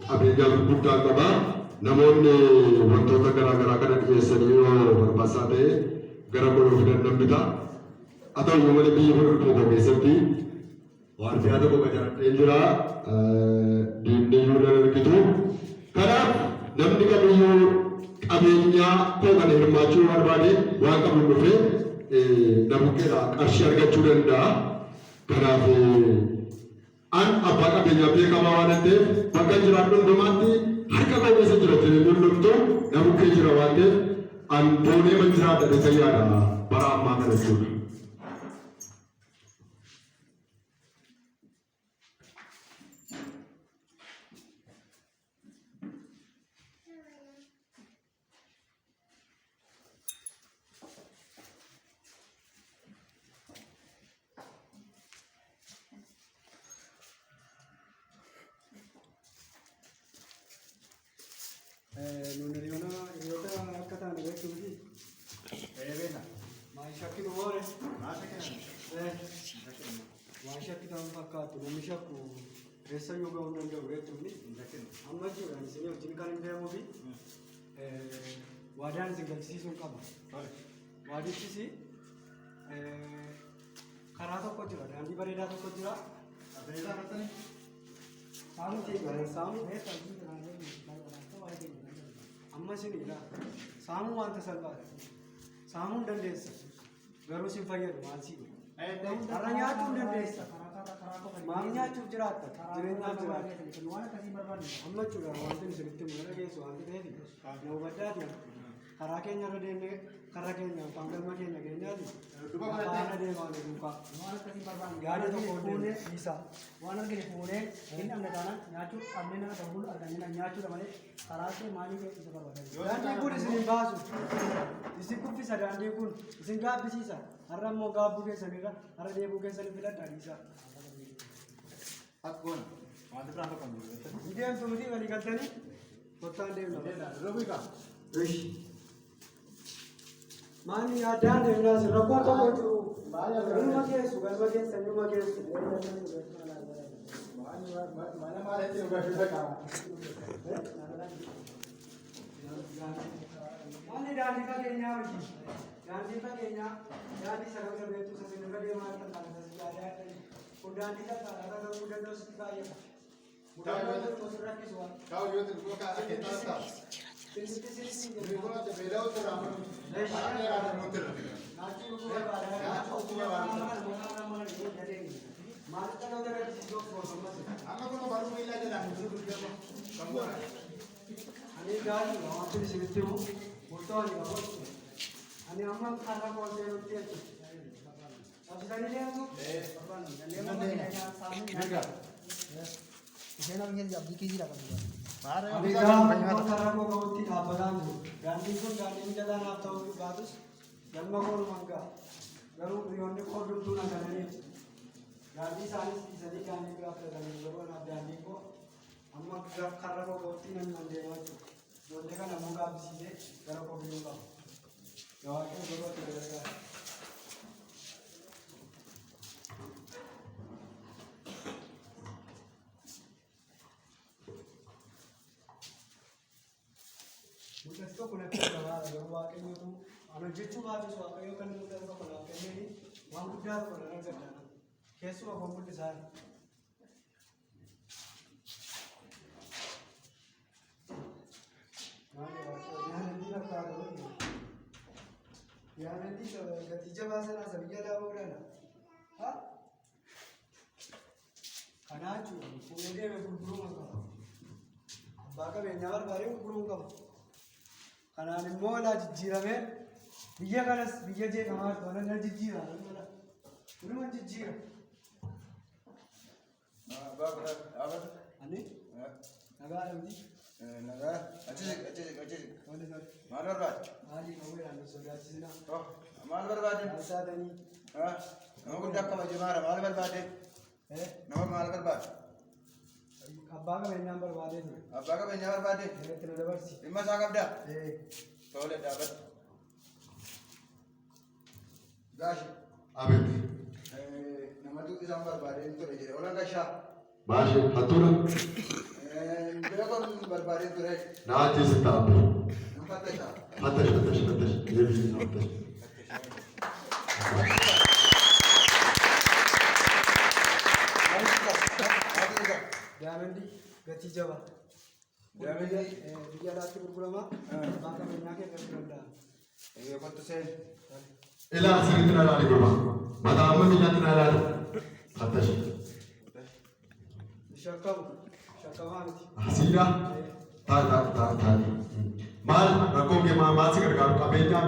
qabeenyaa gurguddaa qaba. Namoonni wantoota garaagaraa kana dhiyeessanii yoo barbaachisaa ta'e gara godhuu fidan bita. Haa ta'u malee biyya tokko keessatti waan siyaa tokko qacaratee jira. Diinni iyyuu nan argitu. Kanaaf namni kamiyyuu qabeenyaa koo kana hirmaachuu barbaade waan qabu dhufee namukkeedhaa qarshii argachuu danda'a. Kanaaf an abbaa qabeenyaa beekamaa waan ta'eef bakka jiraadhu hundumaatti harka koo keessa jira jedhee hundumtuu namukkee jira waan ta'eef an boonee man jiraadha fayyaadha bara ammaa kana jechuudha. Resa yoga unan da uret tuni amma ji ran sini ujin kan be mo bi wadan singal si sun kaba wadi si khara to ko jira dandi bareda to ko jira bareda ratani samu ji gare samu he taji rane to wadi amma sini ila samu wanta salba samu dandesa garu sin fayar wansi aranya tu dandesa Mamnya curaata jireenya jiraata waan akkasii barbaadne amma cura wanti isinitti mul'ata geessu wanti ta'eef nama baddaati karaa keenya irra deemnee karaa keenya afaan galma keenya keenyaati faana deemaa dhuunfaa waan akkasii barbaadne yaada tokko fuunee isaa waan argine fuunee hin dhabne taanaan nyaachuu dhabnee nama ta'uu arganii nyaachuudha malee karaa kee maalii kee isa barbaadan daandii kun isin hin baasu isin kuffisa daandii kun isin gaabbisiisa har'a immoo gaabbuu keessanirra har'a deebuu keessan filadhaa dhiisaa. Akun, mantap berapa kamu? Dia yang tunggu di kali kata ni, total dia nak. Robi ka? Ish. Mani ada dia nak serapar tu tu. Rumah ke, sugar ke, senyum ke. Mani mana mana itu juga sudah kah? Mani dah ni kan dia ni. Jangan kita kenya, jadi sekarang kita betul sesuatu dia macam mana sesuatu ada. Udah tidak ada udah dos kaya. Udah dos surat kisah. Kau juga tu kau kata kita tak. Mereka tu bela tu ramai. Mana ramai muter. Nanti buku ada. Nanti buku ada. Mana kalau ada di situ kau sama. Anak kau baru mulai aja dah. Muter dia apa? Kamu ada. Ani dah ni, awak tu di sini tu. Muter ni awak. Ani aman karena kau dia tu. Abis tadi dia tu, dia mau nanya sahaja. Mereka, saya nak ingin jadi kiri lah kan. Abis dah, cara kau kau tidak berang tu. Ganti pun ganti jalan atau bagus. Dan mau kau mangga. Baru berione kau dulu nak ganti. Ganti sahaja jadi ganti berapa dan baru nak ganti kau. Amma cara kau kau tidak mandi macam. Boleh kan amung abis ini, cara kau beri kau. Jawab tu baru terdekat. Mudah tu kena kita lah, kalau wakil itu, anu jitu bagus, wakil itu kan mudah tu kalau wakil ini, wang mudah tu kalau nak jalan, kesu apa pun disar. Mana wakil, yang nanti nak tahu ni, yang nanti ketiga bahasa nak sebiar dah boleh na, ha? Karena tu, punya dia berburu macam, bagai benyawar baru berburu macam. Karena ni mola jijira me, biaya kanas biaya je kamar tu, orang jijira, orang jijira. Apa? Ani? Naga ada ni? Naga, acik. Mana sah? Malu berbat? Ali kau yang anu sudah cina. Oh, malu berbat? Asa ada ni. Nama kuda kau macam mana? Malu berbat? Nama malu berbat? Abba ka benyam berwade tu. Abba ka benyam berwade? Terus dapat si. Lima sakap dah? Boleh dapat. Gash. Amin. Nama tu kisah berwade itu lagi. Orang kasih. Baik, hatur. Bila Rakkoon barbaadee ture. Naati si taa'e. Nama fattashaa. Hattash. Deebii hattash. Diamandi gatii jabaa. Diamandi biyya alaatti gurgurama. Abbaan qabeenyaa kee gadi danda'a. kottu seen. Ilaa sirriitti na ilaali gurba. Mataa amma biyyaatti na ilaali. Hattash. Shakkamaa miti. Asiidha. Taa'e. Maal rakkoo kee maal si gargaaru qabeenyaa